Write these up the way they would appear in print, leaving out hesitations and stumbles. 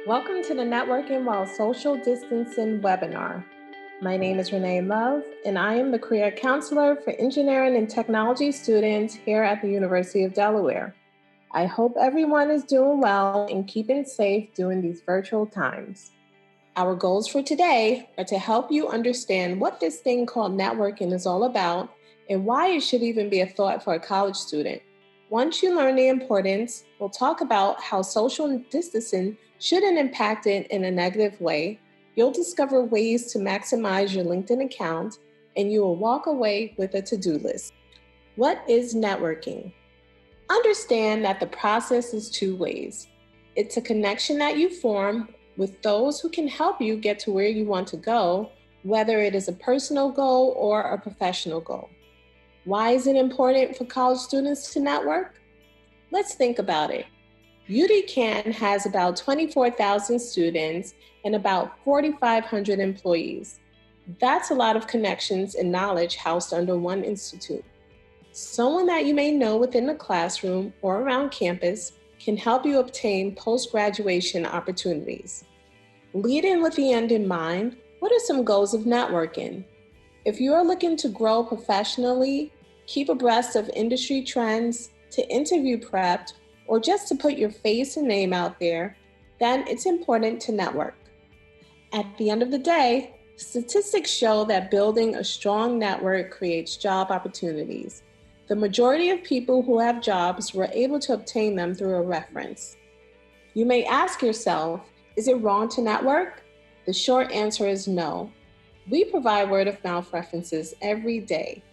Welcome to the Networking While Social Distancing webinar. My name is Renee Love, and I am the Career Counselor for Engineering and Technology students here at the University of Delaware. I hope everyone is doing well and keeping safe during these virtual times. Our goals for today are to help you understand what this thing called networking is all about and why it should even be a thought for a college student. Once you learn the importance, we'll talk about how social distancing shouldn't impact it in a negative way. You'll discover ways to maximize your LinkedIn account, and you will walk away with a to-do list. What is networking? Understand that the process is two ways. It's a connection that you form with those who can help you get to where you want to go, whether it is a personal goal or a professional goal. Why is it important for college students to network? Let's think about it. UD has about 24,000 students and about 4,500 employees. That's a lot of connections and knowledge housed under one institute. Someone that you may know within the classroom or around campus can help you obtain post-graduation opportunities. Leading with the end in mind, what are some goals of networking? If you are looking to grow professionally, keep abreast of industry trends, to interview prep, or just to put your face and name out there, then it's important to network. At the end of the day, statistics show that building a strong network creates job opportunities. The majority of people who have jobs were able to obtain them through a reference. You may ask yourself, is it wrong to network? The short answer is no. We provide word-of-mouth references every day.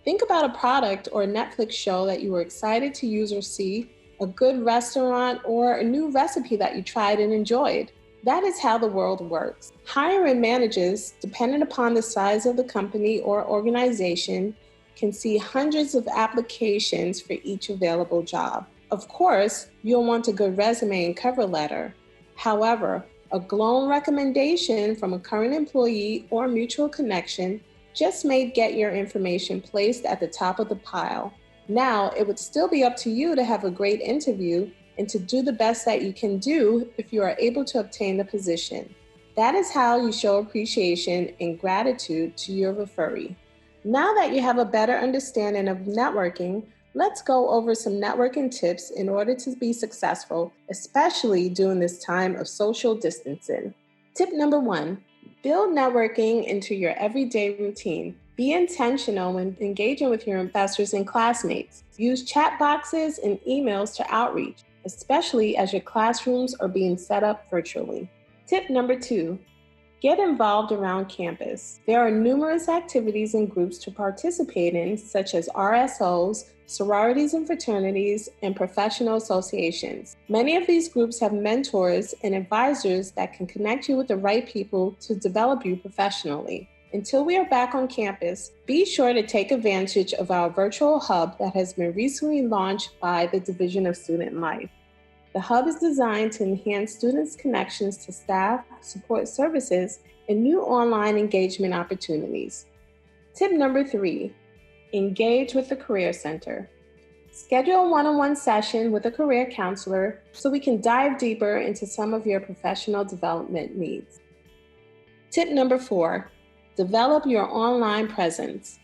Think about a product or a Netflix show that you were excited to use or see, a good restaurant, or a new recipe that you tried and enjoyed. That is how the world works. Hiring managers, depending upon the size of the company or organization, can see hundreds of applications for each available job. Of course, you'll want a good resume and cover letter. However, a glowing recommendation from a current employee or mutual connection just may get your information placed at the top of the pile. Now, it would still be up to you to have a great interview and to do the best that you can do if you are able to obtain the position. That is how you show appreciation and gratitude to your referee. Now that you have a better understanding of networking, let's go over some networking tips in order to be successful, especially during this time of social distancing. Tip number 1, build networking into your everyday routine. Be intentional when engaging with your investors and classmates. Use chat boxes and emails to outreach, especially as your classrooms are being set up virtually. Tip number 2, get involved around campus. There are numerous activities and groups to participate in, such as RSOs, sororities and fraternities, and professional associations. Many of these groups have mentors and advisors that can connect you with the right people to develop you professionally. Until we are back on campus, be sure to take advantage of our virtual hub that has been recently launched by the Division of Student Life. The hub is designed to enhance students' connections to staff, support services, and new online engagement opportunities. Tip number 3, engage with the Career Center. Schedule a one-on-one session with a career counselor so we can dive deeper into some of your professional development needs. Tip number 4, develop your online presence.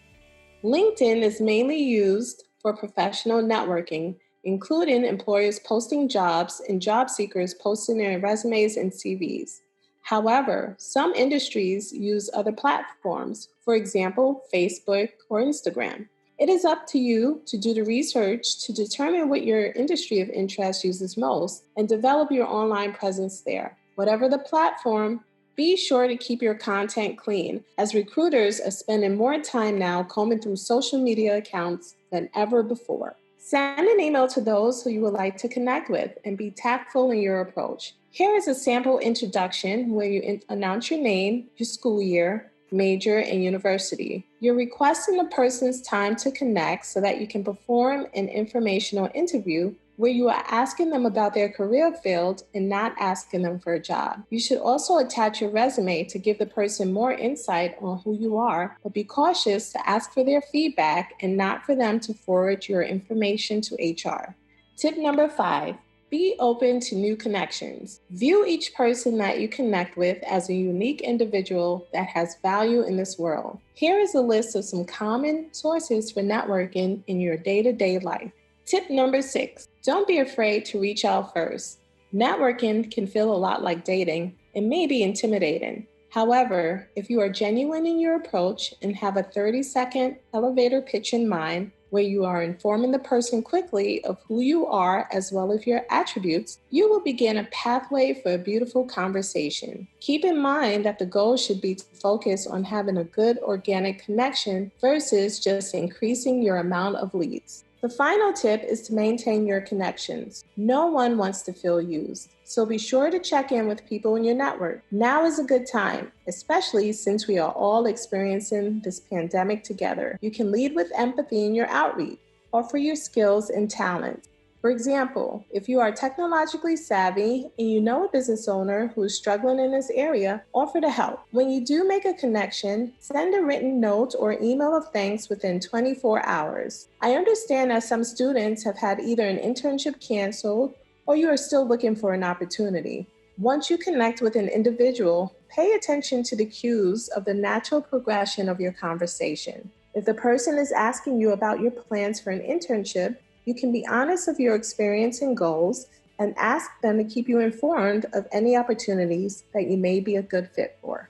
LinkedIn is mainly used for professional networking, including employers posting jobs and job seekers posting their resumes and CVs. However, some industries use other platforms, for example, Facebook or Instagram. It is up to you to do the research to determine what your industry of interest uses most and develop your online presence there. Whatever the platform, be sure to keep your content clean, as recruiters are spending more time now combing through social media accounts than ever before. Send an email to those who you would like to connect with and be tactful in your approach. Here is a sample introduction where you announce your name, your school year, major, and university. You're requesting the person's time to connect so that you can perform an informational interview where you are asking them about their career field and not asking them for a job. You should also attach your resume to give the person more insight on who you are, but be cautious to ask for their feedback and not for them to forward your information to HR. Tip number 5, Be open to new connections. View each person that you connect with as a unique individual that has value in this world. Here is a list of some common sources for networking in your day-to-day life. Tip number 6, don't be afraid to reach out first. Networking can feel a lot like dating and may be intimidating. However, if you are genuine in your approach and have a 30-second elevator pitch in mind, where you are informing the person quickly of who you are as well as your attributes, you will begin a pathway for a beautiful conversation. Keep in mind that the goal should be to focus on having a good organic connection versus just increasing your amount of leads. The final tip is to maintain your connections. No one wants to feel used, so be sure to check in with people in your network. Now is a good time, especially since we are all experiencing this pandemic together. You can lead with empathy in your outreach, offer your skills and talents. For example, if you are technologically savvy and you know a business owner who is struggling in this area, offer to help. When you do make a connection, send a written note or email of thanks within 24 hours. I understand that some students have had either an internship canceled or you are still looking for an opportunity. Once you connect with an individual, pay attention to the cues of the natural progression of your conversation. If the person is asking you about your plans for an internship, you can be honest of your experience and goals and ask them to keep you informed of any opportunities that you may be a good fit for.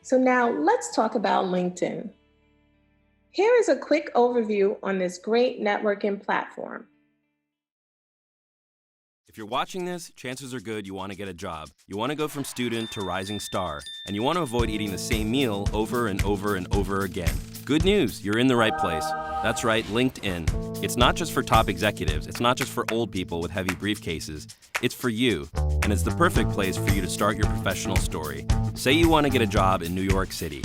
So now let's talk about LinkedIn. Here is a quick overview on this great networking platform. If you're watching this, chances are good you want to get a job. You want to go from student to rising star, and you want to avoid eating the same meal over and over and over again. Good news, you're in the right place. That's right, LinkedIn. It's not just for top executives, it's not just for old people with heavy briefcases. It's for you, and it's the perfect place for you to start your professional story. Say you want to get a job in New York City.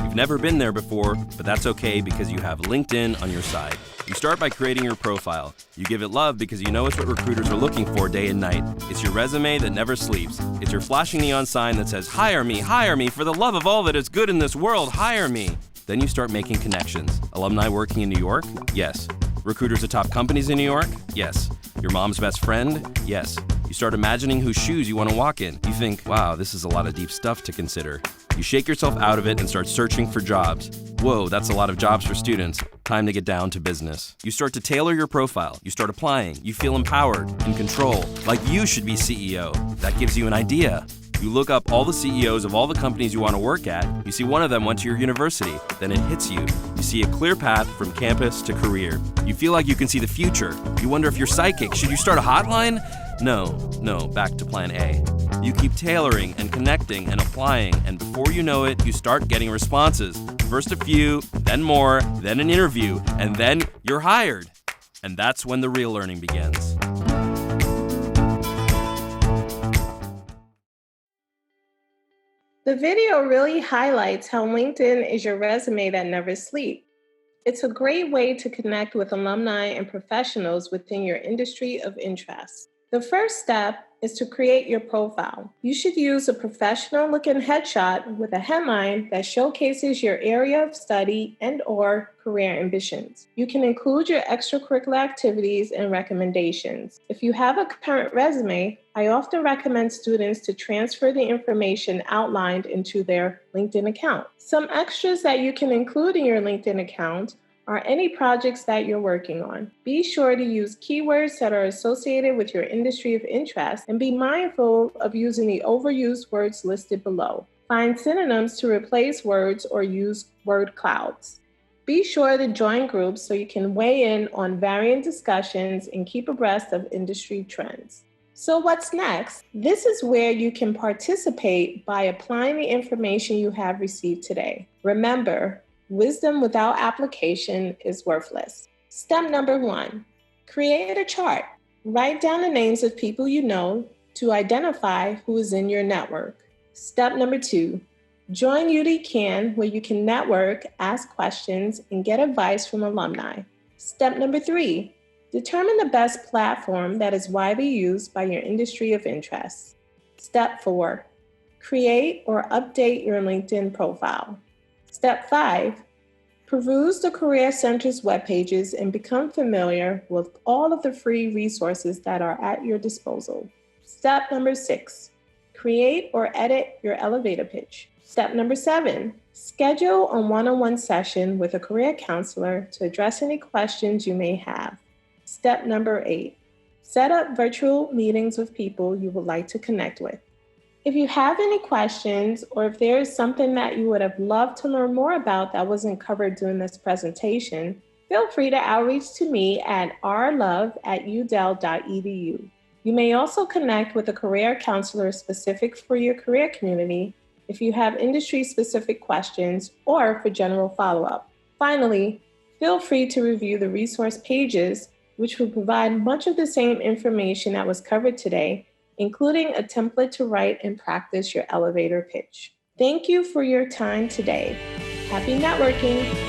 You've never been there before, but that's okay because you have LinkedIn on your side. You start by creating your profile. You give it love because you know it's what recruiters are looking for day and night. It's your resume that never sleeps. It's your flashing neon sign that says, hire me, for the love of all that is good in this world, hire me. Then you start making connections. Alumni working in New York? Yes. Recruiters at top companies in New York? Yes. Your mom's best friend? Yes. You start imagining whose shoes you want to walk in. You think, wow, this is a lot of deep stuff to consider. You shake yourself out of it and start searching for jobs. Whoa, that's a lot of jobs for students. Time to get down to business. You start to tailor your profile. You start applying. You feel empowered, in control, like you should be CEO. That gives you an idea. You look up all the CEOs of all the companies you want to work at. You see one of them went to your university. Then it hits you. You see a clear path from campus to career. You feel like you can see the future. You wonder if you're psychic. Should you start a hotline? No, back to plan A. You keep tailoring and connecting and applying, and before you know it, you start getting responses. First a few, then more, then an interview, and then you're hired. And that's when the real learning begins. The video really highlights how LinkedIn is your resume that never sleeps. It's a great way to connect with alumni and professionals within your industry of interest. The first step is to create your profile. You should use a professional-looking headshot with a headline that showcases your area of study and/or career ambitions. You can include your extracurricular activities and recommendations. If you have a current resume, I often recommend students to transfer the information outlined into their LinkedIn account. Some extras that you can include in your LinkedIn account are any projects that you're working on. Be sure to use keywords that are associated with your industry of interest and be mindful of using the overused words listed below. Find synonyms to replace words or use word clouds. Be sure to join groups so you can weigh in on varying discussions and keep abreast of industry trends. So what's next? This is where you can participate by applying the information you have received today. Remember, wisdom without application is worthless. Step number 1, create a chart. Write down the names of people you know to identify who is in your network. Step number 2, join UD where you can network, ask questions, and get advice from alumni. Step number 3, determine the best platform that is widely used by your industry of interest. Step 4, create or update your LinkedIn profile. Step 5, Peruse the Career Center's web pages and become familiar with all of the free resources that are at your disposal. Step number 6, create or edit your elevator pitch. Step number 7, schedule a one-on-one session with a career counselor to address any questions you may have. Step number 8, set up virtual meetings with people you would like to connect with. If you have any questions, or if there is something that you would have loved to learn more about that wasn't covered during this presentation, feel free to outreach to me at rlove@udel.edu. You may also connect with a career counselor specific for your career community if you have industry-specific questions or for general follow-up. Finally, feel free to review the resource pages, which will provide much of the same information that was covered today, including a template to write and practice your elevator pitch. Thank you for your time today. Happy networking.